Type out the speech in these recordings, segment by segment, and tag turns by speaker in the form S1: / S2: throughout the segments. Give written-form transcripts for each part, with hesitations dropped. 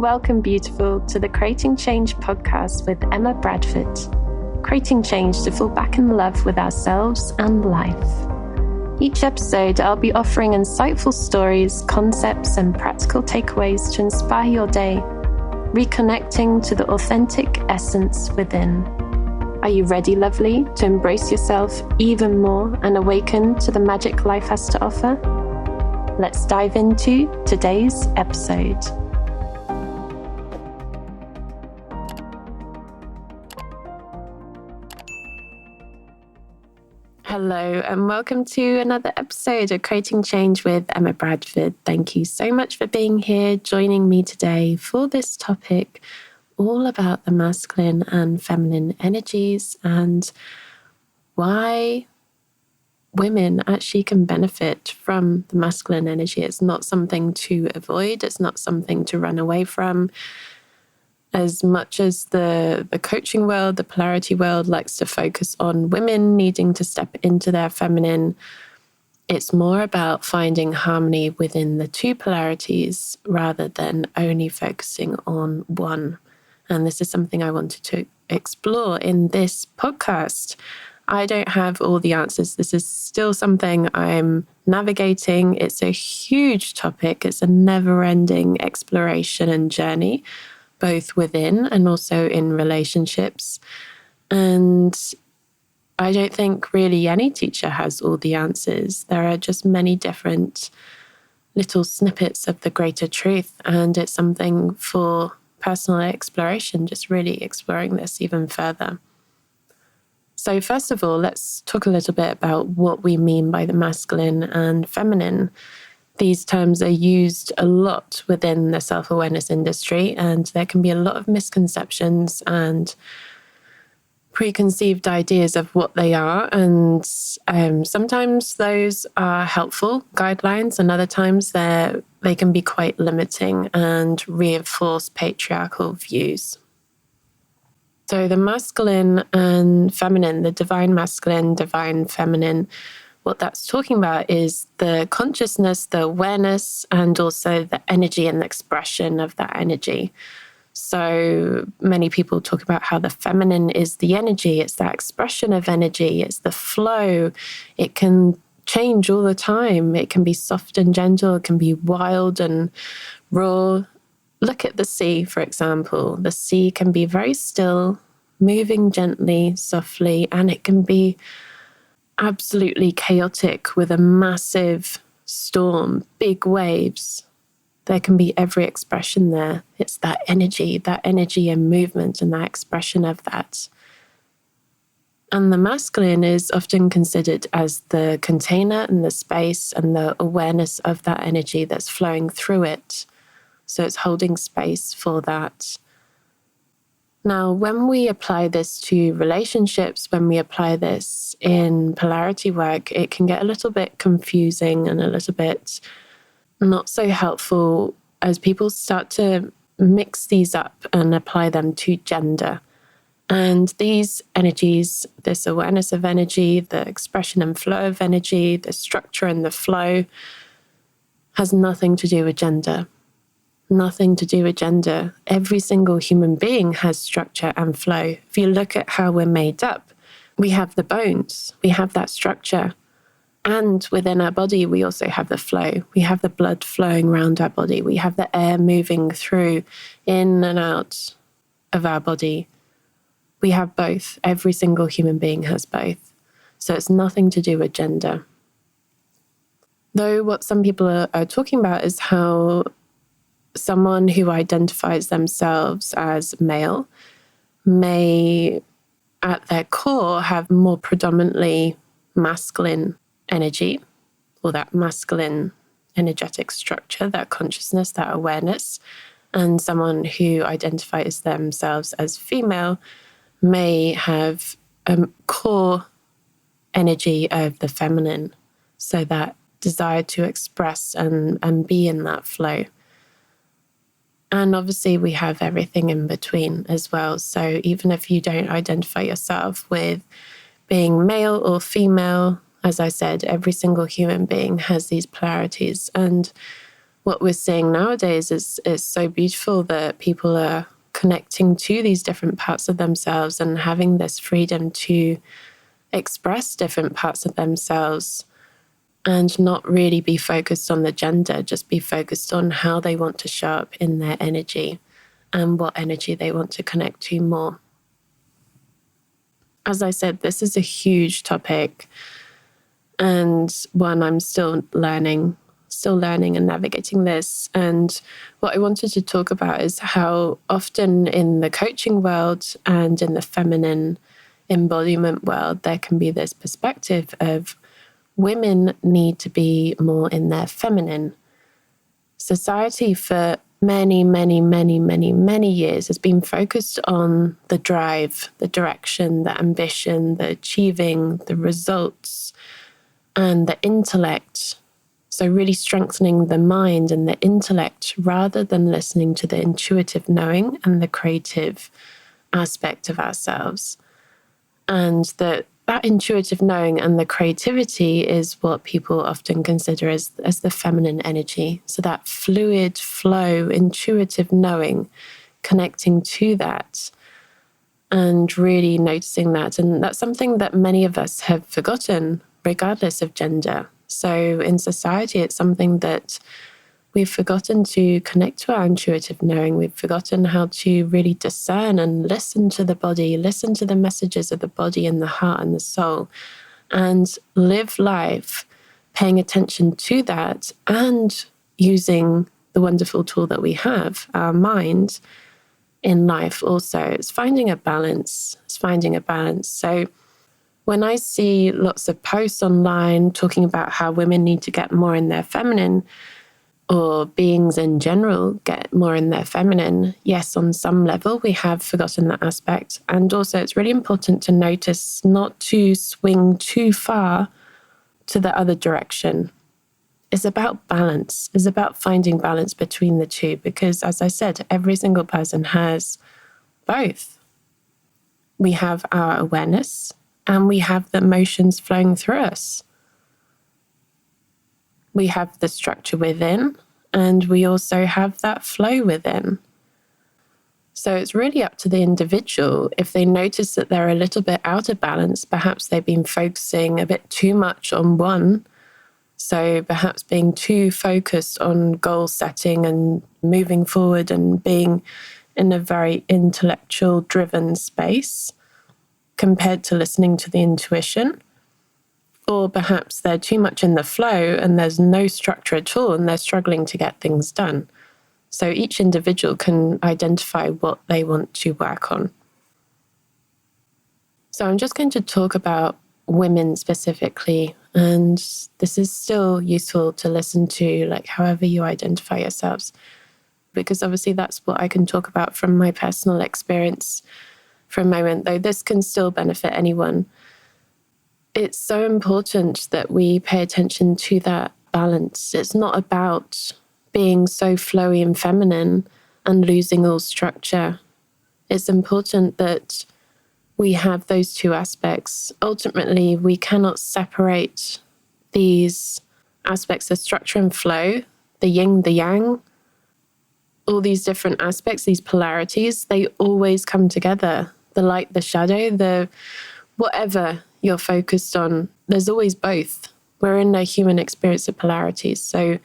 S1: Welcome, beautiful, to the Creating Change podcast with Emma Bradford. Creating change to fall back in love with ourselves and life. Each episode, I'll be offering insightful stories, concepts, and practical takeaways to inspire your day, reconnecting to the authentic essence within. Are you ready, lovely, to embrace yourself even more and awaken to the magic life has to offer? Let's dive into today's episode. Hello and welcome to another episode of Creating Change with Emma Bradford. Thank you so much for being here, joining me today for this topic all about the masculine and feminine energies and why women actually can benefit from the masculine energy. It's not something to avoid. It's not something to run away from. As much as the coaching world, the polarity world likes to focus on women needing to step into their feminine, it's more about finding harmony within the two polarities rather than only focusing on one. And this is something I wanted to explore in this podcast. I don't have all the answers. This is still something I'm navigating. It's a huge topic. It's a never-ending exploration and journey, both within and also in relationships. And I don't think really any teacher has all the answers. There are just many different little snippets of the greater truth. And it's something for personal exploration, just really exploring this even further. So first of all, let's talk a little bit about what we mean by the masculine and feminine. These terms are used a lot within the self-awareness industry, and there can be a lot of misconceptions and preconceived ideas of what they are. And sometimes those are helpful guidelines, and other times they can be quite limiting and reinforce patriarchal views. So the masculine and feminine, the divine masculine, divine feminine, what that's talking about is the consciousness, the awareness, and also the energy and the expression of that energy. So many people talk about how the feminine is the energy. It's that expression of energy. It's the flow. It can change all the time. It can be soft and gentle. It can be wild and raw. Look at the sea, for example. The sea can be very still, moving gently, softly, and it can be absolutely chaotic with a massive storm, big waves. There can be every expression there. It's that energy and movement and that expression of that. And the masculine is often considered as the container and the space and the awareness of that energy that's flowing through it. So it's holding space for that. Now, when we apply this to relationships, when we apply this in polarity work, it can get a little bit confusing and a little bit not so helpful as people start to mix these up and apply them to gender. And these energies, this awareness of energy, the expression and flow of energy, the structure and the flow, has nothing to do with gender. Nothing to do with gender. Every single human being has structure and flow. If you look at how we're made up, we have the bones, we have that structure. And within our body, we also have the flow. We have the blood flowing around our body. We have the air moving through, in and out of our body. We have both. Every single human being has both. So it's nothing to do with gender. Though what some people are talking about is how someone who identifies themselves as male may, at their core, have more predominantly masculine energy, or that masculine energetic structure, that consciousness, that awareness. And someone who identifies themselves as female may have a core energy of the feminine, so that desire to express and be in that flow. And obviously we have everything in between as well. So even if you don't identify yourself with being male or female, as I said, every single human being has these polarities. And what we're seeing nowadays is so beautiful, that people are connecting to these different parts of themselves and having this freedom to express different parts of themselves and not really be focused on the gender, just be focused on how they want to show up in their energy and what energy they want to connect to more. As I said, this is a huge topic and one I'm still learning and navigating this. And what I wanted to talk about is how often in the coaching world and in the feminine embodiment world, there can be this perspective of women need to be more in their feminine. Society for many, many, many, many, many years has been focused on the drive, the direction, the ambition, the achieving, the results, and the intellect. So really strengthening the mind and the intellect rather than listening to the intuitive knowing and the creative aspect of ourselves. And that intuitive knowing and the creativity is what people often consider as the feminine energy. So that fluid flow, intuitive knowing, connecting to that and really noticing that. And that's something that many of us have forgotten, regardless of gender. So in society, it's something that we've forgotten to connect to our intuitive knowing. We've forgotten how to really discern and listen to the body, listen to the messages of the body and the heart and the soul, and live life paying attention to that and using the wonderful tool that we have, our mind, in life also. It's finding a balance. So when I see lots of posts online talking about how women need to get more in their feminine, or beings in general get more in their feminine, yes, on some level, we have forgotten that aspect. And also it's really important to notice not to swing too far to the other direction. It's about balance. It's about finding balance between the two, because as I said, every single person has both. We have our awareness and we have the emotions flowing through us. We have the structure within, and we also have that flow within. So it's really up to the individual. If they notice that they're a little bit out of balance, perhaps they've been focusing a bit too much on one. So perhaps being too focused on goal setting and moving forward and being in a very intellectual driven space compared to listening to the intuition. Or perhaps they're too much in the flow and there's no structure at all and they're struggling to get things done. So each individual can identify what they want to work on. So I'm just going to talk about women specifically, and this is still useful to listen to, like however you identify yourselves, because obviously that's what I can talk about from my personal experience for a moment, though this can still benefit anyone. It's so important that we pay attention to that balance. It's not about being so flowy and feminine and losing all structure. It's important that we have those two aspects. Ultimately, we cannot separate these aspects of structure and flow, the yin, the yang, all these different aspects, these polarities, they always come together. The light, the shadow, the whatever you're focused on, there's always both. We're in a human experience of polarities, so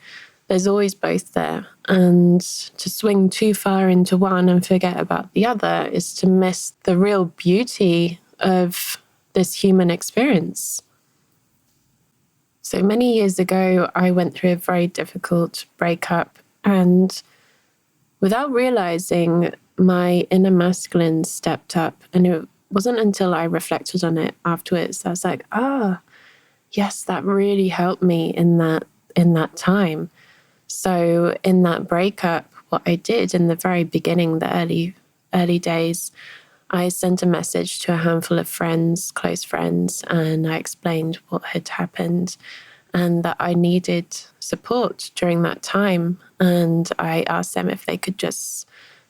S1: there's always both there. And to swing too far into one and forget about the other is to miss the real beauty of this human experience. So many years ago, I went through a very difficult breakup, and without realizing, my inner masculine stepped up, and it wasn't until I reflected on it afterwards that I was like, yes, that really helped me in that time. So in that breakup, what I did in the very beginning, the early days, I sent a message to a handful of friends, close friends, and I explained what had happened and that I needed support during that time. And I asked them if they could just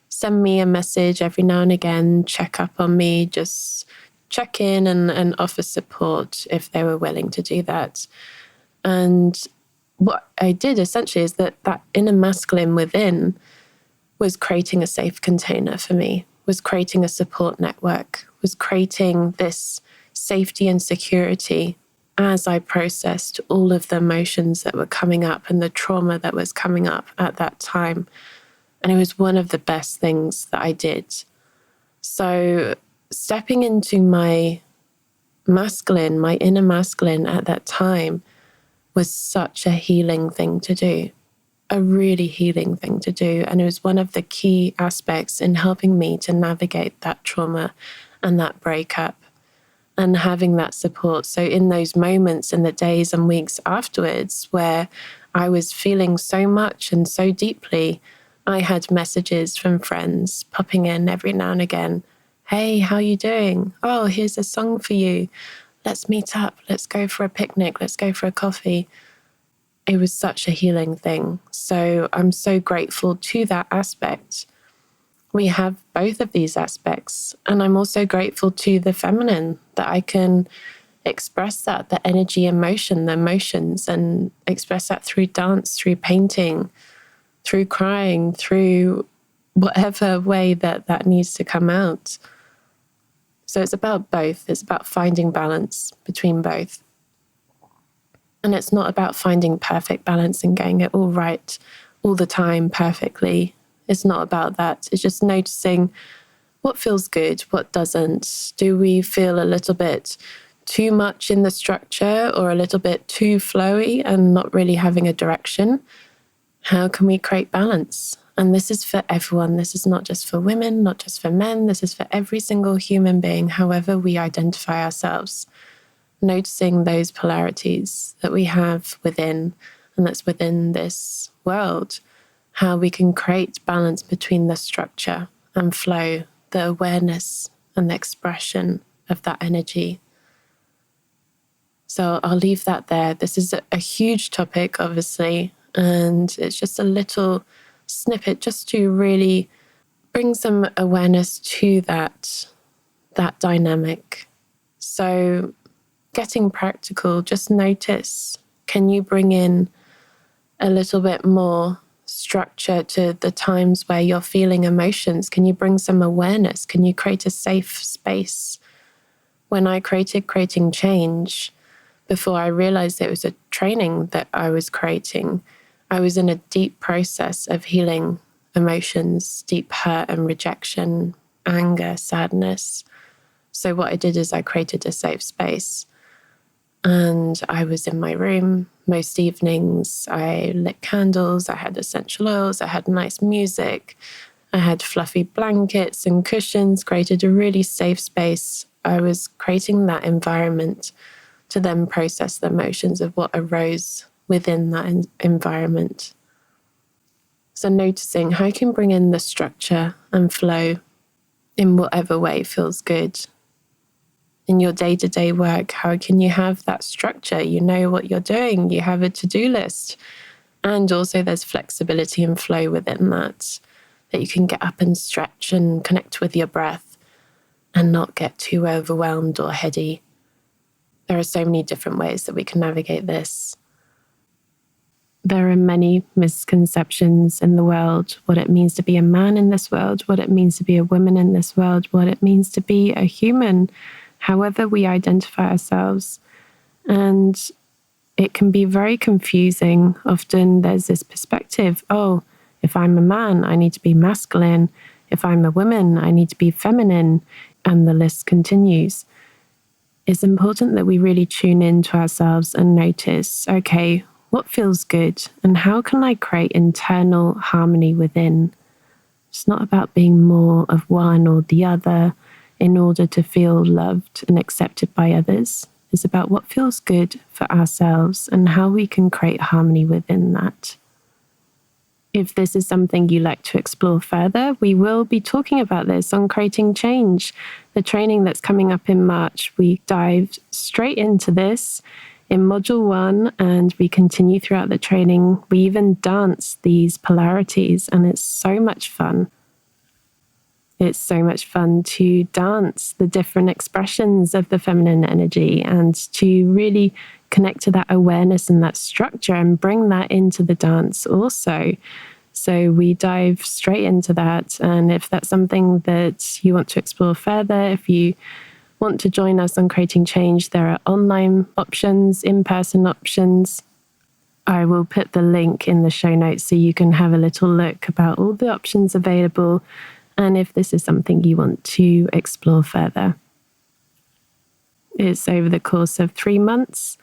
S1: send me a message every now and again, check up on me, just check in and offer support if they were willing to do that. And what I did essentially is that inner masculine within was creating a safe container for me, was creating a support network, was creating this safety and security as I processed all of the emotions that were coming up and the trauma that was coming up at that time. And it was one of the best things that I did. So stepping into my masculine, my inner masculine at that time was such a healing thing to do, a really healing thing to do. And it was one of the key aspects in helping me to navigate that trauma and that breakup and having that support. So in those moments in the days and weeks afterwards where I was feeling so much and so deeply, I had messages from friends popping in every now and again. Hey, how you doing? Oh, here's a song for you. Let's meet up. Let's go for a picnic. Let's go for a coffee. It was such a healing thing. So I'm so grateful to that aspect. We have both of these aspects. And I'm also grateful to the feminine that I can express that, the energy, emotion, the emotions, and express that through dance, through painting, through crying, through whatever way that needs to come out. So it's about both. It's about finding balance between both. And it's not about finding perfect balance and getting it all right all the time perfectly. It's not about that. It's just noticing what feels good, what doesn't. Do we feel a little bit too much in the structure or a little bit too flowy and not really having a direction? How can we create balance? And this is for everyone. This is not just for women, not just for men. This is for every single human being, however we identify ourselves. Noticing those polarities that we have within and that's within this world, how we can create balance between the structure and flow, the awareness and the expression of that energy. So I'll leave that there. This is a huge topic, obviously, and it's just a little snippet just to really bring some awareness to that dynamic. So getting practical, just notice, can you bring in a little bit more structure to the times where you're feeling emotions? Can you bring some awareness? Can you create a safe space? When I created Creating Change, before I realized it was a training that I was creating, I was in a deep process of healing emotions, deep hurt and rejection, anger, sadness. So what I did is I created a safe space. And I was in my room most evenings. I lit candles, I had essential oils, I had nice music, I had fluffy blankets and cushions, created a really safe space. I was creating that environment to then process the emotions of what arose within that environment. So noticing how you can bring in the structure and flow in whatever way feels good. In your day-to-day work, how can you have that structure? You know what you're doing, you have a to-do list. And also there's flexibility and flow within that you can get up and stretch and connect with your breath and not get too overwhelmed or heady. There are so many different ways that we can navigate this. There are many misconceptions in the world, what it means to be a man in this world, what it means to be a woman in this world, what it means to be a human, however we identify ourselves. And it can be very confusing. Often there's this perspective, oh, if I'm a man, I need to be masculine. If I'm a woman, I need to be feminine. And the list continues. It's important that we really tune into ourselves and notice, okay, what feels good? And how can I create internal harmony within? It's not about being more of one or the other in order to feel loved and accepted by others. It's about what feels good for ourselves and how we can create harmony within that. If this is something you like to explore further, we will be talking about this on Creating Change, the training that's coming up in March. We dive straight into this in Module 1, and we continue throughout the training. We even dance these polarities, and it's so much fun. It's so much fun to dance the different expressions of the feminine energy and to really connect to that awareness and that structure and bring that into the dance also. So we dive straight into that. And if that's something that you want to explore further, if you want to join us on Creating Change, there are online options, in-person options. I will put the link in the show notes so you can have a little look about all the options available and if this is something you want to explore further. It's over the course of 3 months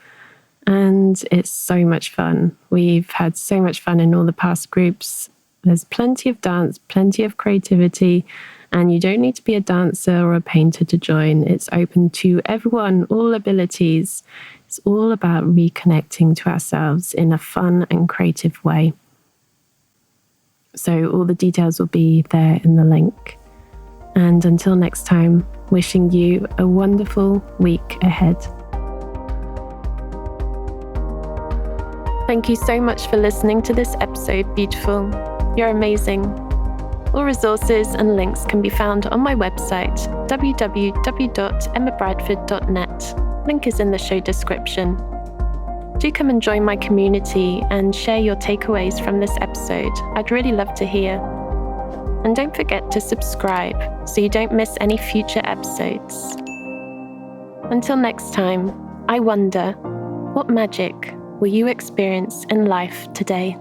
S1: and it's so much fun. We've had so much fun in all the past groups. There's plenty of dance, plenty of creativity, and you don't need to be a dancer or a painter to join. It's open to everyone, all abilities. It's all about reconnecting to ourselves in a fun and creative way. So all the details will be there in the link. And until next time, wishing you a wonderful week ahead. Thank you so much for listening to this episode, beautiful. You're amazing. All resources and links can be found on my website, www.emmabradford.net. Link is in the show description. Do come and join my community and share your takeaways from this episode. I'd really love to hear. And don't forget to subscribe so you don't miss any future episodes. Until next time, I wonder, what magic will you experience in life today?